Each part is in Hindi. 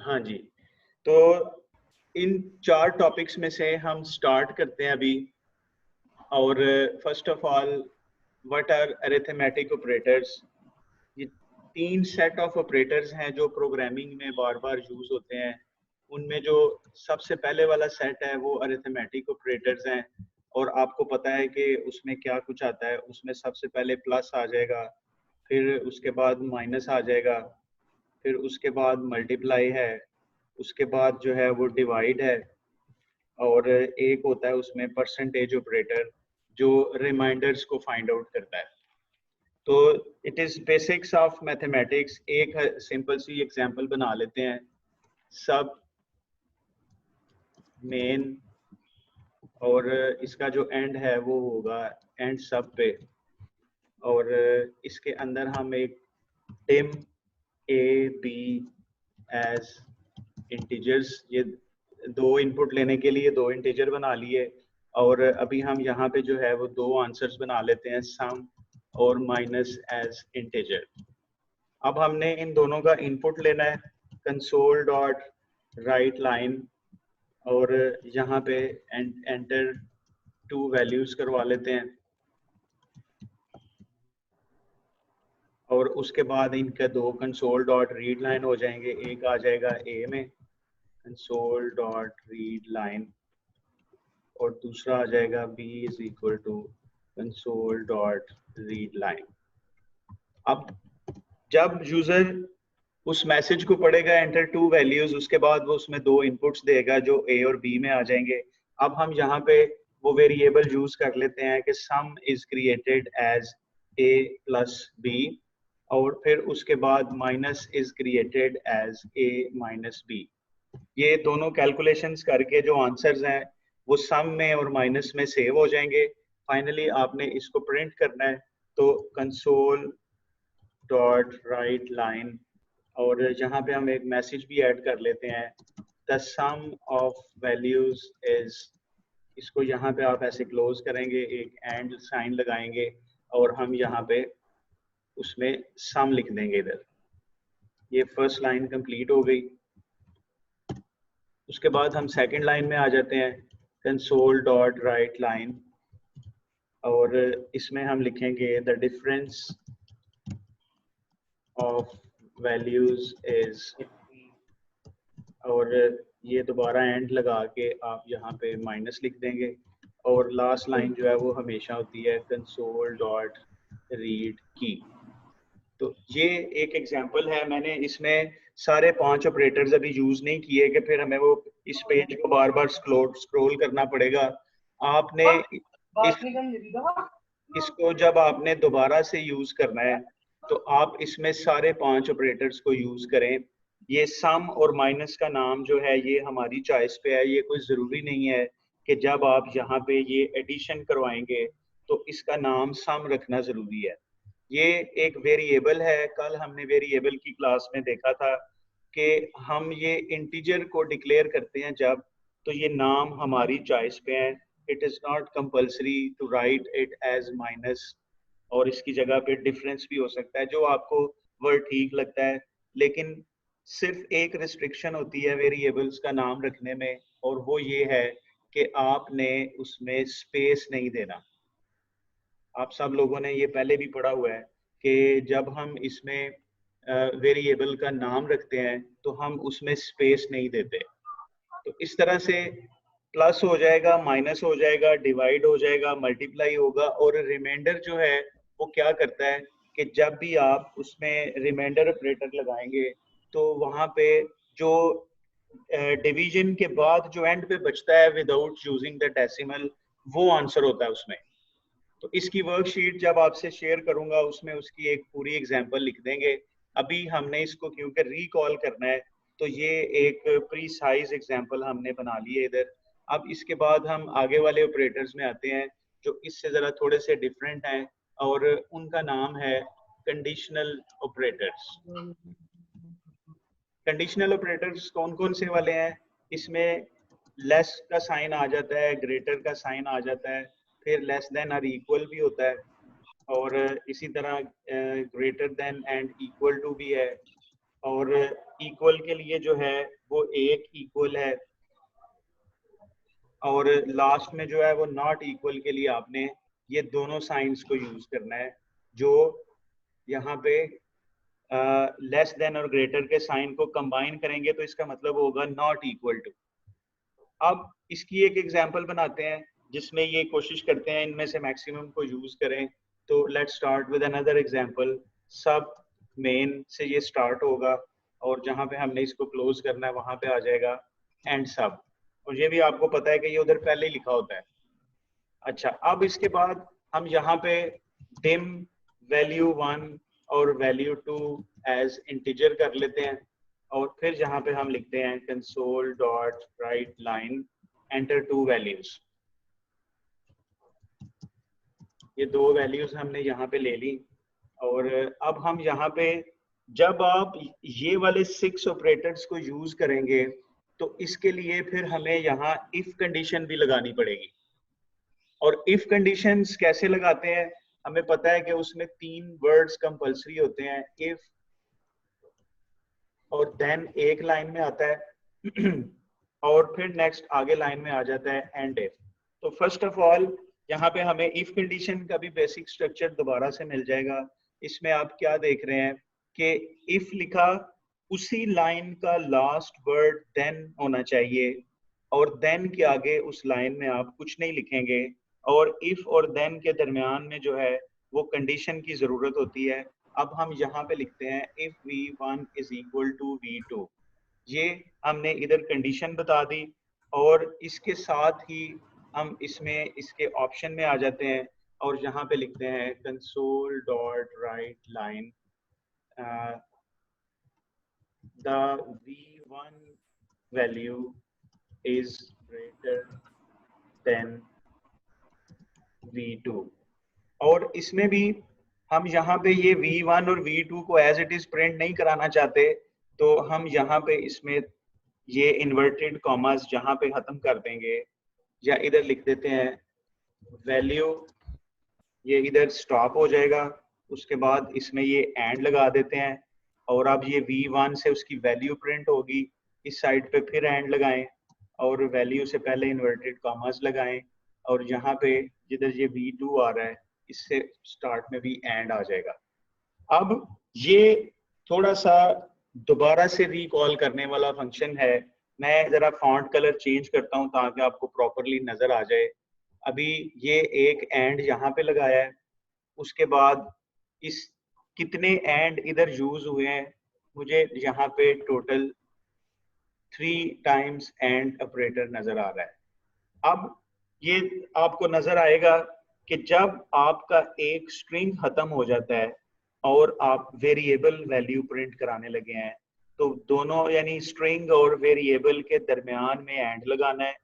हाँ जी, तो इन 4 टॉपिक्स में से हम स्टार्ट करते हैं अभी। और first of all, what are arithmetic operators. ये 3 सेट ऑफ ऑपरेटर्स हैं जो प्रोग्रामिंग में बार-बार यूज होते हैं। उनमें जो सबसे पहले वाला सेट है वो अरिथमेटिक ऑपरेटर्स हैं, और आपको पता है कि उसमें क्या कुछ आता है। उसमें सबसे पहले प्लस आ जाएगा, फिर उसके बाद माइनस आ जाएगा, फिर उसके बाद मल्टीप्लाई है, उसके बाद जो है वो डिवाइड है, और एक होता है उसमें परसेंटेज ऑपरेटर जो रिमाइंडर्स को फाइंड आउट करता है। तो it is basics of mathematics. एक सिंपल सी एग्जांपल बना लेते हैं। सब मेन, और इसका जो एंड है वो होगा एंड सब पे, और इसके अंदर हम एक dim A B as integers, ये 2 इनपुट लेने के लिए 2 इंटीजर बना लिए। और अभी हम यहाँ पे जो है वो 2 आंसर्स बना लेते हैं, सम और माइनस एज इंटीजर। अब हमने इन दोनों का इनपुट लेना है, कंसोल डॉट राइट लाइन, और यहाँ पे एंटर 2 वैल्यूज करवा लेते हैं, और उसके बाद इनके 2 कंसोल डॉट रीड लाइन हो जाएंगे। एक आ जाएगा ए में कंसोल डॉट रीड लाइन, और दूसरा आ जाएगा b is equal to console dot read line. अब जब यूजर उस मैसेज को पढ़ेगा एंटर 2 वैल्यूज, उसके बाद वो उसमें 2 इनपुट्स देगा जो a और b में आ जाएंगे। अब हम यहाँ पे वो वेरिएबल यूज कर लेते हैं कि sum is created as a plus b, और फिर उसके बाद minus is created as a minus b। ये दोनों कैलकुलेशंस करके जो आंसर्स हैं वो सम में और माइनस में सेव हो जाएंगे। फाइनली आपने इसको प्रिंट करना है, तो कंसोल डॉट राइट लाइन, और यहाँ पे हम एक मैसेज भी ऐड कर लेते हैं, the sum of values is. इसको यहाँ पे आप ऐसे क्लोज करेंगे, एक एंड साइन लगाएंगे, और हम यहाँ पे उसमें सम लिख देंगे इधर। ये फर्स्ट लाइन कंप्लीट हो गई। उसके बाद हम सेकंड लाइन में आ जाते हैं, कंसोल डॉट राइट लाइन, और इसमें हम लिखेंगे the difference of values is, और ये दोबारा एंड लगा के आप यहाँ पे माइनस लिख देंगे, और लास्ट लाइन जो है वो हमेशा होती है कंसोल डॉट रीड की। तो ये एक एग्जांपल है। मैंने इसमें सारे 5 ऑपरेटर्स अभी यूज नहीं किए कि फिर हमें वो इस पेज को बार बार स्क्रॉल करना पड़ेगा। आपने इसको जब आपने दोबारा से यूज करना है तो आप इसमें सारे 5 ऑपरेटर्स को यूज करें। ये सम और माइनस का नाम जो है ये हमारी चॉइस पे है। ये कोई जरूरी नहीं है कि जब आप यहाँ पे ये एडिशन करवाएंगे तो इसका नाम सम रखना जरूरी है। ये एक वेरिएबल है। कल हमने वेरिएबल की क्लास में देखा था कि हम ये इंटीजर को डिक्लेयर करते हैं जब, तो ये नाम हमारी चॉइस पे है। It is not compulsory to write it as minus, और इसकी जगह पे डिफरेंस भी हो सकता है, जो आपको वर्ड ठीक लगता है। लेकिन सिर्फ एक रिस्ट्रिक्शन होती है वेरिएबल्स का नाम रखने में, और वो ये है कि आपने उसमें स्पेस नहीं देना। आप सब लोगों ने ये पहले भी पढ़ा हुआ है कि जब हम इसमें वेरिएबल का नाम रखते हैं तो हम उसमें स्पेस नहीं देते। तो इस तरह से प्लस हो जाएगा, माइनस हो जाएगा, डिवाइड हो जाएगा, मल्टीप्लाई होगा, और रिमाइंडर जो है वो क्या करता है कि जब भी आप उसमें रिमाइंडर ऑपरेटर लगाएंगे तो वहां पे जो डिवीजन के बाद जो एंड पे बचता है विदाउट यूजिंग द डेसिमल, वो आंसर होता है उसमें। तो इसकी वर्कशीट जब आपसे शेयर करूंगा उसमें उसकी एक पूरी एग्जांपल लिख देंगे। अभी हमने इसको क्योंकि रिकॉल करना है तो ये एक प्रीसाइज एग्जांपल हमने बना ली है इधर। अब इसके बाद हम आगे वाले ऑपरेटर्स में आते हैं जो इससे ज़रा थोड़े से डिफरेंट हैं, और उनका नाम है कंडीशनल ऑपरेटर्स। कंडीशनल ऑपरेटर्स कौन कौन से वाले हैं? इसमें लेस का साइन आ जाता है, ग्रेटर का साइन आ जाता है, फिर लेस देन और इक्वल भी होता है, और इसी तरह greater than and equal to भी है, और इक्वल के लिए जो है वो एक इक्वल है, और लास्ट में जो है वो नॉट इक्वल के लिए आपने ये दोनों साइंस को यूज करना है, जो यहाँ पे लेस देन और ग्रेटर के साइन को कंबाइन करेंगे तो इसका मतलब होगा नॉट इक्वल टू। अब इसकी एक एग्जांपल बनाते हैं जिसमें ये कोशिश करते हैं इनमें से मैक्सिमम को यूज करें। तो let's start with another example. सब मेन से ये स्टार्ट होगा और जहां पे हमने इसको क्लोज करना है वहां पे आ जाएगा एंड सब, और ये भी आपको पता है कि ये उधर पहले ही लिखा होता है। अच्छा, अब इसके बाद हम यहाँ पे डिम वैल्यू 1 और वैल्यू 2 एज इंटीजर कर लेते हैं, और फिर जहाँ पे हम लिखते हैं console dot write line enter 2 values. ये 2 वैल्यूज हमने यहाँ पे ले ली, और अब हम यहाँ पे जब आप ये वाले 6 ऑपरेटर्स को यूज करेंगे तो इसके लिए फिर हमें यहाँ इफ कंडीशन भी लगानी पड़ेगी। और इफ कंडीशंस कैसे लगाते हैं, हमें पता है कि उसमें 3 वर्ड्स कंपलसरी होते हैं, इफ और देन एक लाइन में आता है और फिर नेक्स्ट आगे लाइन में आ जाता है एंड इफ। तो फर्स्ट ऑफ ऑल यहाँ पे हमें इफ कंडीशन का भी बेसिक स्ट्रक्चर दोबारा से मिल जाएगा। इसमें आप क्या देख रहे हैं कि इफ लिखा, उसी लाइन का लास्ट वर्ड देन होना चाहिए, और देन के आगे उस लाइन में आप कुछ नहीं लिखेंगे, और इफ और देन के दरमियान में जो है वो कंडीशन की जरूरत होती है। अब हम यहाँ पे लिखते हैं if v1 is equal to v2, ये हमने इधर कंडीशन बता दी, और इसके साथ ही हम इसमें इसके ऑप्शन में आ जाते हैं और यहाँ पे लिखते हैं console dot write line the v1 value is greater than v2। और इसमें भी हम यहाँ पे ये v1 और v2 को एज इट इज प्रिंट नहीं कराना चाहते, तो हम यहाँ पे इसमें ये इन्वर्टेड कॉमास जहाँ पे खत्म कर देंगे, या इधर लिख देते हैं वैल्यू, ये इधर स्टॉप हो जाएगा। उसके बाद इसमें ये एंड लगा देते हैं, और अब ये v1 से उसकी वैल्यू प्रिंट होगी, इस साइड पे फिर एंड लगाएं और वैल्यू से पहले इन्वर्टेड कॉमास लगाएं, और यहाँ पे जिधर ये v2 आ रहा है इससे स्टार्ट में भी एंड आ जाएगा। अब ये थोड़ा सा दोबारा से रिकॉल करने वाला फंक्शन है। मैं जरा फॉन्ट कलर चेंज करता हूँ ताकि आपको प्रॉपरली नजर आ जाए। अभी ये एक एंड यहाँ पे लगाया है, उसके बाद इस कितने एंड इधर यूज हुए हैं, मुझे यहाँ पे टोटल 3 टाइम्स एंड ऑपरेटर नजर आ रहा है। अब ये आपको नजर आएगा कि जब आपका एक स्ट्रिंग खत्म हो जाता है और आप वेरिएबल वैल्यू प्रिंट कराने लगे हैं, तो दोनों यानी स्ट्रिंग और वेरिएबल के दरमियान में एंड लगाना है।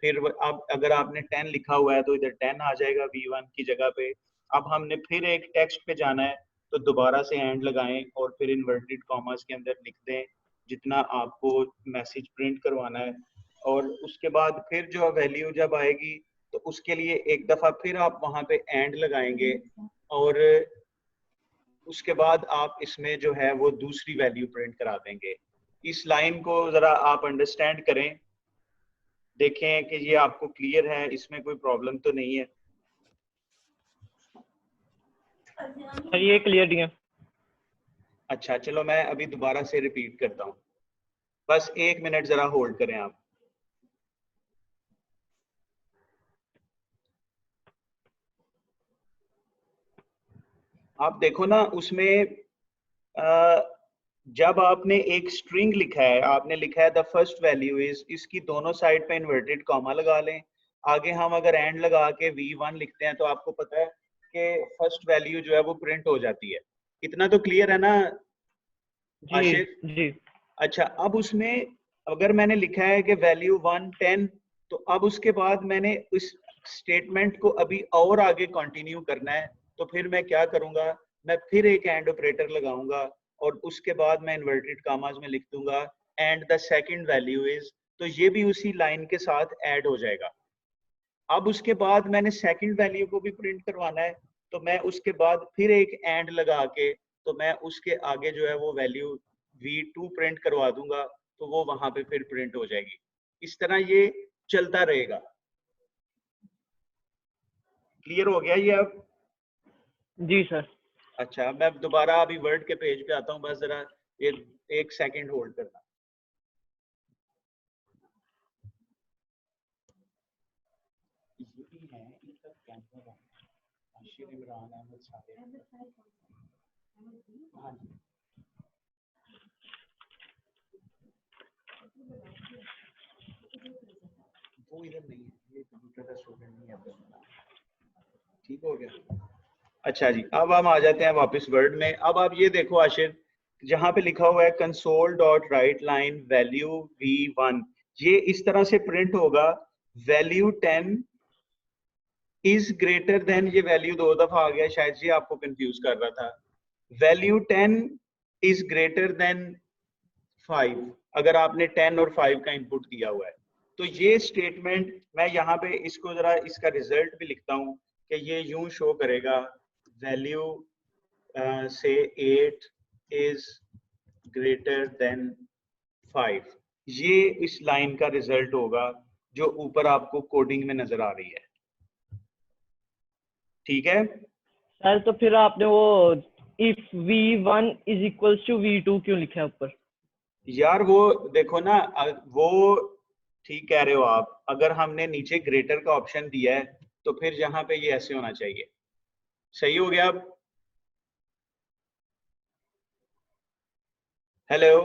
फिर अब अगर आपने 10 लिखा हुआ है तो इधर 10 आ जाएगा v1 की जगह पे। अब हमने फिर एक टेक्स्ट पे जाना है तो दोबारा से एंड लगाएं और फिर इन्वर्टेड कॉमास के अंदर लिख दें जितना आपको मैसेज प्रिंट करवाना है, और उसके बाद फिर जो वैल्यू जब आएगी तो उसके लिए एक दफा फिर आप वहां पे एंड लगाएंगे, और उसके बाद आप इसमें जो है वो दूसरी वैल्यू प्रिंट करा देंगे। इस लाइन को जरा आप अंडरस्टैंड करें, देखें कि ये आपको क्लियर है, इसमें कोई प्रॉब्लम तो नहीं है। ये क्लियर है। अच्छा चलो मैं अभी दोबारा से रिपीट करता हूँ, बस 1 मिनट जरा होल्ड करें आप। आप देखो ना उसमें जब आपने एक स्ट्रिंग लिखा है, आपने लिखा है द फर्स्ट वैल्यू इज, इसकी दोनों साइड पे इन्वर्टेड कॉमा लगा लें। आगे हम अगर एंड लगा के v1 लिखते हैं तो आपको पता है कि फर्स्ट वैल्यू जो है वो प्रिंट हो जाती है। इतना तो क्लियर है ना आशिफ? जी। अच्छा, अब उसमें अगर मैंने लिखा है कि वैल्यू 1 10, तो अब उसके बाद मैंने इस स्टेटमेंट को अभी और आगे कंटिन्यू करना है, तो फिर मैं क्या करूंगा, मैं फिर एक एंड ऑपरेटर लगाऊंगा और उसके बाद मैं इन्वर्टेड कॉमास में लिख दूंगा and the second value is, तो ये भी उसी लाइन के साथ ऐड हो जाएगा। अब उसके बाद मैंने सेकंड वैल्यू को भी प्रिंट करवाना है, तो मैं उसके बाद फिर एक एंड लगा के तो मैं उसके आगे जो है वो वैल्यू V2 प्रिंट करवा दूंगा तो वो वहां पे फिर प्रिंट हो जाएगी। इस तरह ये चलता रहेगा। क्लियर हो गया ये अब? जी सर। अच्छा, मैं दोबारा अभी वर्ड के पेज पे आता हूँ, बस जरा एक सेकंड होल्ड करना। ये भी है इनका कैमरा, आशिर इमरान अहमद सारे। हाँ जी, वो इधर नहीं है, ये कंप्यूटर का स्टूडेंट नहीं है। ठीक हो गया। अच्छा जी, अब हम आ जाते हैं वापस वर्ड में। अब आप ये देखो आशिर, जहां पे लिखा हुआ है console dot write line value v1, ये इस तरह से प्रिंट होगा, वैल्यू 10 इज ग्रेटर देन, ये वैल्यू 2 दफा आ गया, शायद ये आपको कंफ्यूज कर रहा था। वैल्यू 10 इज ग्रेटर देन 5, अगर आपने 10 और 5 का इनपुट दिया हुआ है तो ये स्टेटमेंट, मैं यहाँ पे इसको जरा इसका रिजल्ट भी लिखता हूँ कि ये यूं शो करेगा, वैल्यू से 8 इज ग्रेटर देन 5। ये इस लाइन का रिजल्ट होगा जो ऊपर आपको कोडिंग में नजर आ रही है। ठीक है सर तो फिर आपने वो if v1 is equals to v2 क्यों लिखा है ऊपर? यार, वो देखो ना, वो ठीक कह रहे हो आप, अगर हमने नीचे ग्रेटर का ऑप्शन दिया है तो फिर यहाँ पे ये ऐसे होना चाहिए। सही हो गया अब? हेलो,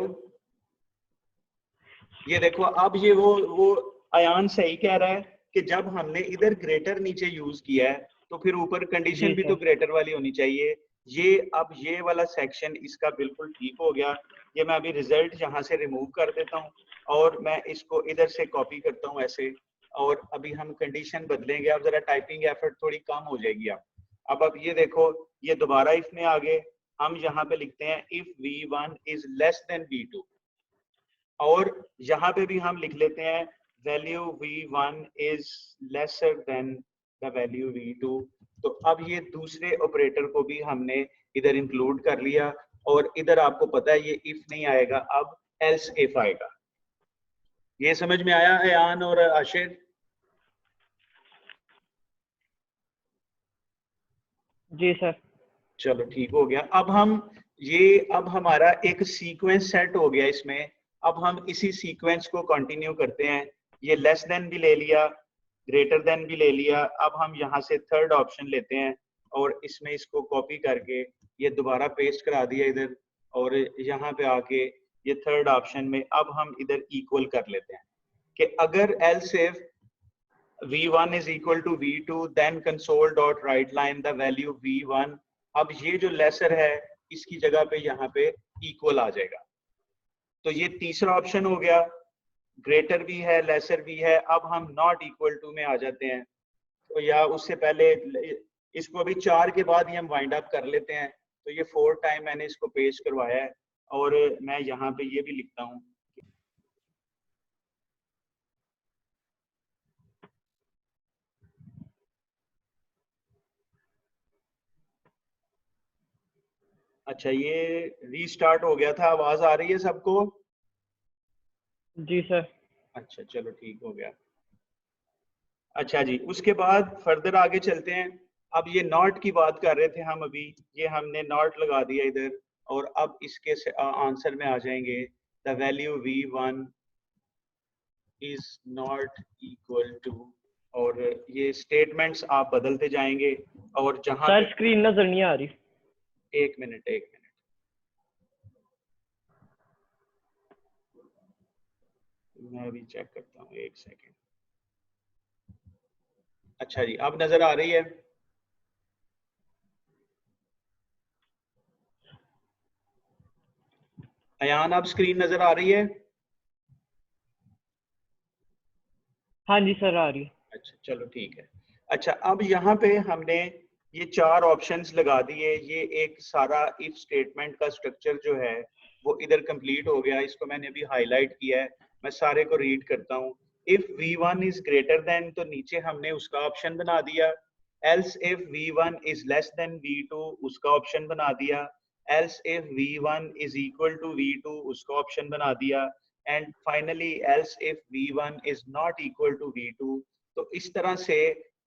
ये देखो अब ये वो अयान सही कह रहा है कि जब हमने इधर ग्रेटर नीचे यूज किया है तो फिर ऊपर कंडीशन जी भी तो सर। ग्रेटर वाली होनी चाहिए। ये अब ये वाला सेक्शन इसका बिल्कुल ठीक हो गया। ये मैं अभी रिजल्ट यहाँ से रिमूव कर देता हूँ और मैं इसको इधर से कॉपी करता हूँ ऐसे, और अभी हम कंडीशन बदलेंगे। अब जरा टाइपिंग एफर्ट थोड़ी कम हो जाएगी। अब ये देखो, ये दोबारा इफ में आ गए, हम यहाँ पे लिखते हैं if v1 is less than v2, और यहाँ पे भी हम लिख लेते हैं value v1 is lesser than the value v2। तो अब ये दूसरे ऑपरेटर को भी हमने इधर इंक्लूड कर लिया, और इधर आपको पता है ये इफ नहीं आएगा, अब एल्स इफ आएगा। ये समझ में आया अयान और आशिर? जी सर। चलो ठीक हो गया। अब हमारा एक सीक्वेंस सेट हो गया इसमें। अब हम इसी सीक्वेंस को कंटिन्यू करते हैं। ये लेस देन भी ले लिया, ग्रेटर देन भी ले लिया। अब हम यहाँ से थर्ड ऑप्शन लेते हैं और इसमें इसको कॉपी करके ये दोबारा पेस्ट करा दिया इधर, और यहाँ पे आके ये थर्ड ऑप्शन में अब हम इधर इक्वल कर लेते हैं कि अगर else if v1 is equal to v2 then console dot write line the value v1। अब ये जो लेसर है इसकी जगह पे यहाँ पे इक्वल आ जाएगा। तो ये तीसरा ऑप्शन हो गया, ग्रेटर भी है लेसर भी है। अब हम नॉट इक्वल टू में आ जाते हैं, तो या उससे पहले इसको अभी 4 के बाद ही हम वाइंड अप कर लेते हैं। तो ये 4 टाइम मैंने इसको पेस्ट करवाया है, और मैं यहाँ पे ये भी लिखता हूँ। अच्छा, ये रीस्टार्ट हो गया था, आवाज आ रही है सबको? जी सर। अच्छा चलो ठीक हो गया। अच्छा जी, उसके बाद फर्दर आगे चलते हैं। अब ये नॉट की बात कर रहे थे हम अभी, ये हमने नॉट लगा दिया इधर, और अब इसके आंसर में आ जाएंगे the value v1 is not equal to, और ये स्टेटमेंट्स आप बदलते जाएंगे। और जहां सर पे स्क्रीन नजर नहीं आ रही। एक मिनट मैं अभी चेक करता हूँ, एक सेकेंड। अच्छा जी, अब नजर आ रही है? अयान, अब स्क्रीन नजर आ रही है? हाँ जी सर आ रही है। अच्छा चलो ठीक है। अच्छा, अब यहाँ पे हमने ये 4 ऑप्शंस लगा दिए। ये एक सारा इफ स्टेटमेंट का स्ट्रक्चर जो है वो इधर कंप्लीट हो गया। इसको मैंने अभी हाईलाइट किया है, मैं सारे को रीड करता हूँ। If v1 is greater than, तो नीचे हमने उसका ऑप्शन बना दिया। Else if v1 is less than v2, उसका ऑप्शन बना दिया। else if v1 is equal to v2 उसका ऑप्शन बना दिया, and finally else if v1 is not equal to v2। तो इस तरह से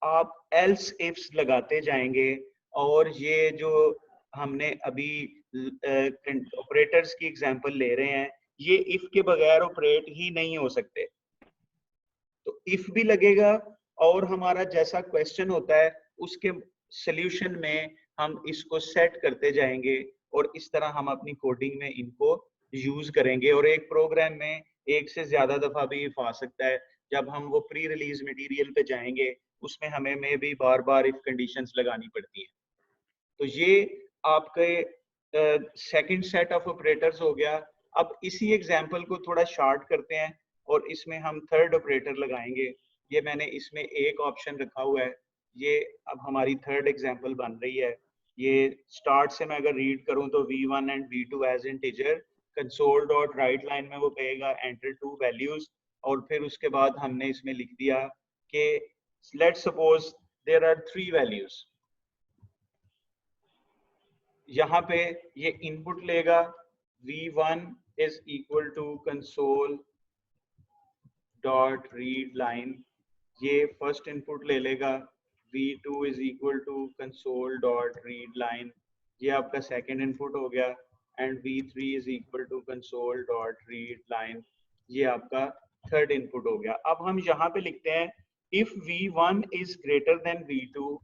आप else ifs लगाते जाएंगे, और ये जो हमने अभी ऑपरेटर्स की एग्जांपल ले रहे हैं, ये इफ के बगैर ऑपरेट ही नहीं हो सकते। तो इफ भी लगेगा, और हमारा जैसा क्वेश्चन होता है उसके सॉल्यूशन में हम इसको सेट करते जाएंगे, और इस तरह हम अपनी कोडिंग में इनको यूज करेंगे। और एक प्रोग्राम में एक से ज्यादा दफा भी इफ आ सकता है। जब हम वो प्री रिलीज मटेरियल पे जाएंगे उसमें हमें में भी बार बार इफ कंडीशंस लगानी पड़ती हैं। तो ये आपके सेकंड सेट ऑफ ऑपरेटर्स हो गया। अब इसी एग्जांपल को थोड़ा शॉर्ट करते हैं और इसमें हम थर्ड ऑपरेटर लगाएंगे। ये मैंने इसमें एक ऑप्शन रखा हुआ है, ये अब हमारी थर्ड एग्जांपल बन रही है। ये स्टार्ट से मैं अगर रीड करूं तो v1 and v2 as integer, console dot write line में वो कहेगा एंटर टू वैल्यूज, और फिर उसके बाद हमने इसमें लिख दिया कि let's suppose there are 3 values. यहाँ पे ये इनपुट लेगा, v1 is equal to console dot read line, ये फर्स्ट इनपुट ले लेगा। v2 is equal to console dot read line, ये आपका सेकंड इनपुट हो गया। And v3 is equal to console dot read line, ये आपका थर्ड इनपुट हो गया। अब हम यहाँ पे लिखते हैं if v1 is greater than v2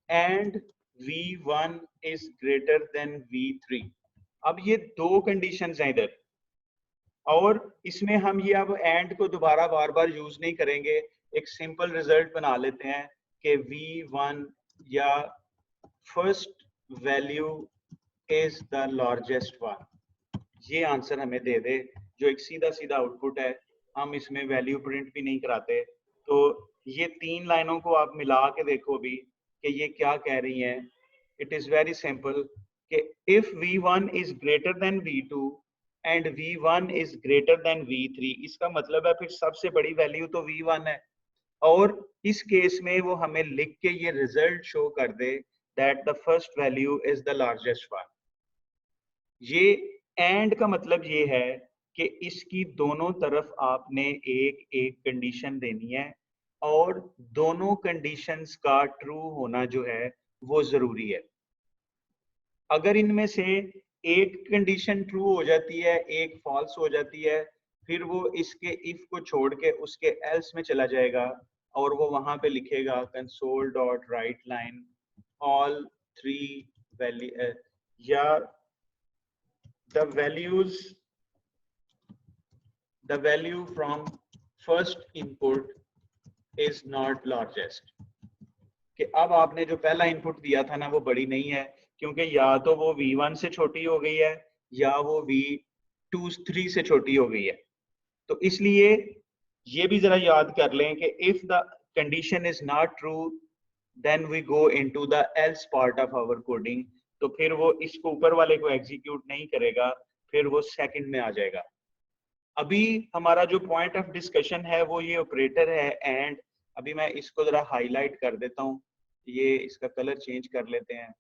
and v1 is greater than v3। अब ये दो कंडीशंस हैं इधर, और इसमें हम ये अब एंड को दोबारा बार बार यूज नहीं करेंगे। एक सिंपल रिजल्ट बना लेते हैं कि v1 या first value is the largest one, ये आंसर हमें दे दे, जो एक सीधा सीधा आउटपुट है। हम इसमें वैल्यू प्रिंट भी नहीं कराते। तो ये 3 लाइनों को आप मिला के देखो भी कि ये क्या कह रही हैं। इट इज वेरी सिंपल कि if v1 is greater than v2 and v1 is greater than v3, इसका मतलब है फिर सबसे बड़ी वैल्यू तो v1 है। और इस केस में वो हमें लिख के ये रिजल्ट शो कर दे that the first value is the largest one. ये एंड का मतलब ये है कि इसकी दोनों तरफ आपने एक एक कंडीशन देनी है, और दोनों कंडीशंस का ट्रू होना जो है वो जरूरी है। अगर इनमें से एक कंडीशन ट्रू हो जाती है, एक फॉल्स हो जाती है, फिर वो इसके इफ को छोड़ के उसके एल्स में चला जाएगा, और वो वहां पे लिखेगा console dot write line all 3 value, या the value from first input is not largest। कि अब आपने जो पहला इनपुट दिया था ना वो बड़ी नहीं है, क्योंकि या तो वो v1 से छोटी हो गई है या वो v3 से छोटी हो गई है। तो इसलिए ये भी जरा याद कर लें कि if the condition is not true then we go into the else part of our coding। तो फिर वो इसको ऊपर वाले को एग्जीक्यूट नहीं करेगा, फिर वो सेकंड में आ जाएगा। अभी हमारा जो पॉइंट ऑफ डिस्कशन है वो ये ऑपरेटर है एंड। अभी मैं इसको जरा हाईलाइट कर देता हूँ, ये इसका कलर चेंज कर लेते हैं,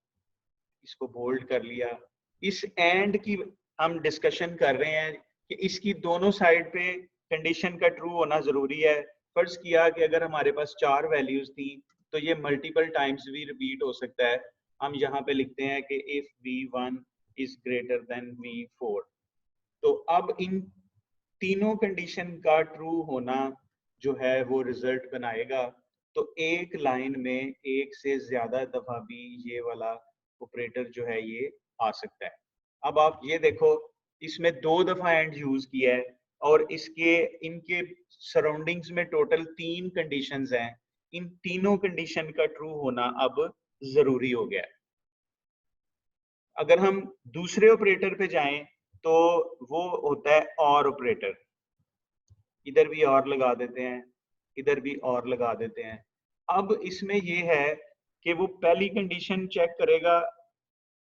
इसको बोल्ड कर लिया। इस एंड की हम डिस्कशन कर रहे हैं कि इसकी दोनों साइड पे कंडीशन का ट्रू होना जरूरी है। फर्ज किया कि अगर हमारे पास 4 वैल्यूज थी तो ये मल्टीपल टाइम्स भी रिपीट हो सकता है। हम यहाँ पे लिखते हैं कि if v1 is greater than v4। तो अब इन तीनों कंडीशन का ट्रू होना जो है वो रिजल्ट बनाएगा। तो एक लाइन में एक से ज्यादा दफा भी ये वाला ऑपरेटर जो है ये आ सकता है। अब आप ये देखो, इसमें 2 दफा एंड यूज किया है, और इसके इनके सराउंडिंग्स में टोटल 3 कंडीशंस हैं। इन तीनों कंडीशन का ट्रू होना अब जरूरी हो गया है। अगर हम दूसरे ऑपरेटर पे जाएं तो वो होता है और ऑपरेटर। इधर भी और लगा देते हैं, इधर भी और लगा देते हैं। अब इसमें ये है कि वो पहली कंडीशन चेक करेगा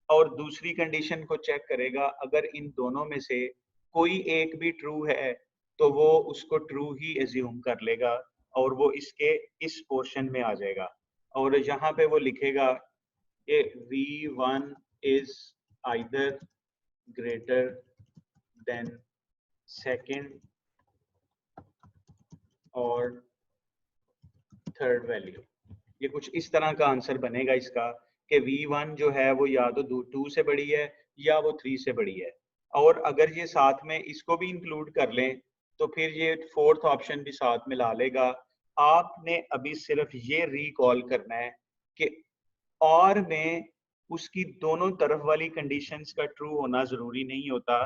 और दूसरी कंडीशन को चेक करेगा। अगर इन दोनों में से कोई एक भी ट्रू है तो वो उसको ट्रू ही एज्यूम कर लेगा और वो इसके इस पोर्शन में आ जाएगा। और यहाँ पे वो लिखेगा कि v1 is either greater than second और थर्ड वैल्यू। ये कुछ इस तरह का आंसर बनेगा इसका कि V1 जो है वो या तो 2 से बड़ी है या वो 3 से बड़ी है। और अगर ये साथ में इसको भी इंक्लूड कर लें तो फिर ये फोर्थ ऑप्शन भी साथ में ला लेगा। आपने अभी सिर्फ ये रिकॉल करना है कि और में उसकी दोनों तरफ वाली कंडीशंस का ट्रू होना जरूरी नहीं होता।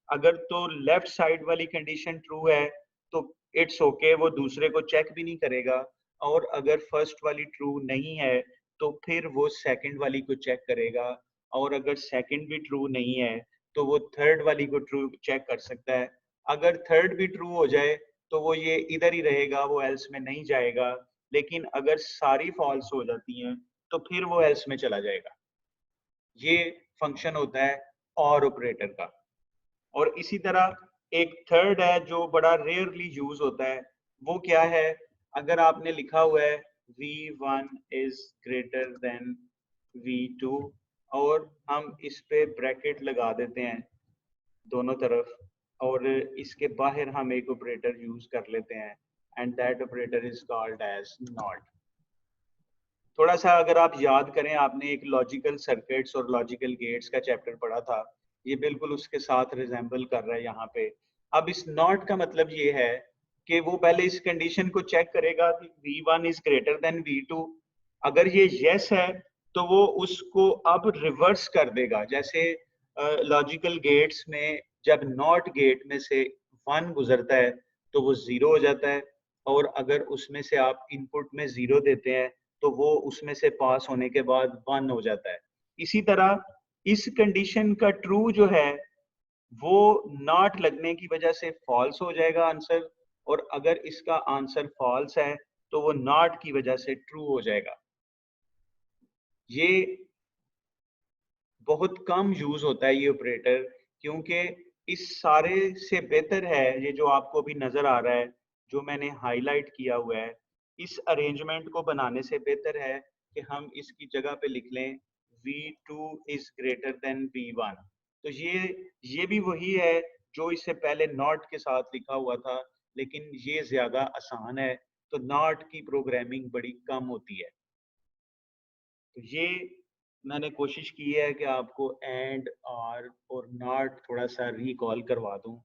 अगर तो लेफ्ट साइड वाली कंडीशन ट्रू है तो इट्स ओके, वो दूसरे को चेक भी नहीं करेगा। और अगर फर्स्ट वाली ट्रू नहीं है तो फिर वो सेकंड वाली को चेक करेगा। और अगर सेकंड भी ट्रू नहीं है तो वो थर्ड वाली को ट्रू चेक कर सकता है। अगर थर्ड भी ट्रू हो जाए तो वो ये इधर ही रहेगा, वो एल्स में नहीं जाएगा। लेकिन अगर सारी फॉल्स हो जाती हैं तो फिर वो एल्स में चला जाएगा। ये फंक्शन होता है और ऑपरेटर का। और इसी तरह एक थर्ड है जो बड़ा रेयरली यूज होता है। वो क्या है? अगर आपने लिखा हुआ है V1 is greater than V2 और हम इस पे ब्रैकेट लगा देते हैं दोनों तरफ और इसके बाहर हम एक ऑपरेटर यूज कर लेते हैं and that operator is called as not. थोड़ा सा अगर आप याद करें, आपने एक लॉजिकल सर्किट्स और लॉजिकल गेट्स का चैप्टर पढ़ा था, ये बिल्कुल उसके साथ रिजेंबल कर रहा है यहाँ पे। अब इस नॉट का मतलब ये है कि वो पहले इस कंडीशन को चेक करेगा कि V1 is greater than V2। अगर ये यस है तो वो उसको अब रिवर्स कर देगा। जैसे लॉजिकल गेट्स में जब नॉट गेट में से 1 गुजरता है तो वो 0 हो जाता है। और अगर उसमें से आप इनपुट में 0 देते हैं तो वो उसमें से पास होने के बाद 1 हो जाता है। इसी तरह इस कंडीशन का ट्रू जो है वो नॉट लगने की वजह से फॉल्स हो जाएगा आंसर। और अगर इसका आंसर फॉल्स है तो वो नॉट की वजह से ट्रू हो जाएगा। ये बहुत कम यूज होता है ये ऑपरेटर, क्योंकि इस सारे से बेहतर है ये जो आपको अभी नजर आ रहा है, जो मैंने हाईलाइट किया हुआ है। इस अरेंजमेंट को बनाने से बेहतर है कि हम इसकी जगह पे लिख लें V2 is greater than V1। तो ये भी वही है जो इससे पहले नॉट के साथ लिखा हुआ था, लेकिन ये ज्यादा आसान है। तो नॉट की प्रोग्रामिंग बड़ी कम होती है। तो ये मैंने कोशिश की है कि आपको एंड और नॉट थोड़ा सा रिकॉल करवा दूं।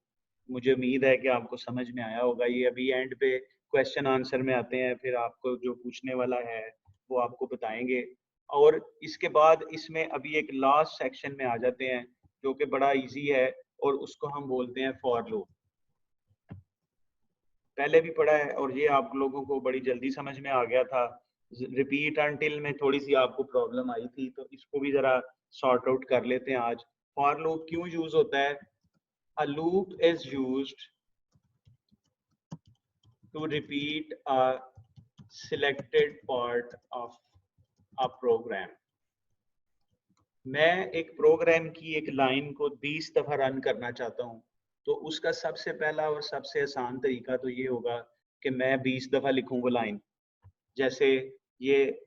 मुझे उम्मीद है कि आपको समझ में आया होगा। ये अभी एंड पे क्वेश्चन आंसर में आते हैं, फिर आपको जो पूछने वाला है वो आपको बताएंगे। और इसके बाद इसमें अभी एक लास्ट सेक्शन में आ जाते हैं जो कि बड़ा इजी है और उसको हम बोलते हैं फॉर लूप। पहले भी पढ़ा है और ये आप लोगों को बड़ी जल्दी समझ में आ गया था। रिपीट अनटिल में थोड़ी सी आपको प्रॉब्लम आई थी, तो इसको भी जरा सॉर्ट आउट कर लेते हैं आज। फॉर लूप क्यों यूज होता है? A loop is used to repeat a selected part of a program. मैं एक प्रोग्राम की एक लाइन को 20 दफा रन करना चाहता हूँ, तो उसका सबसे पहला और सबसे आसान तरीका तो ये होगा कि मैं 20 दफा लिखूं वो लाइन। जैसे ये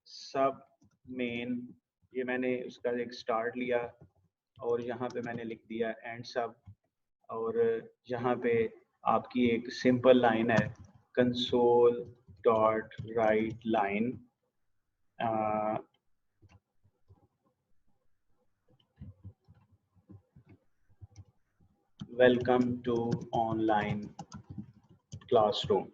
सब मेन, ये मैंने उसका एक स्टार्ट लिया और यहाँ पे मैंने लिख दिया एंड सब। और यहाँ पे आपकी एक सिंपल लाइन है console dot write line welcome to online classroom.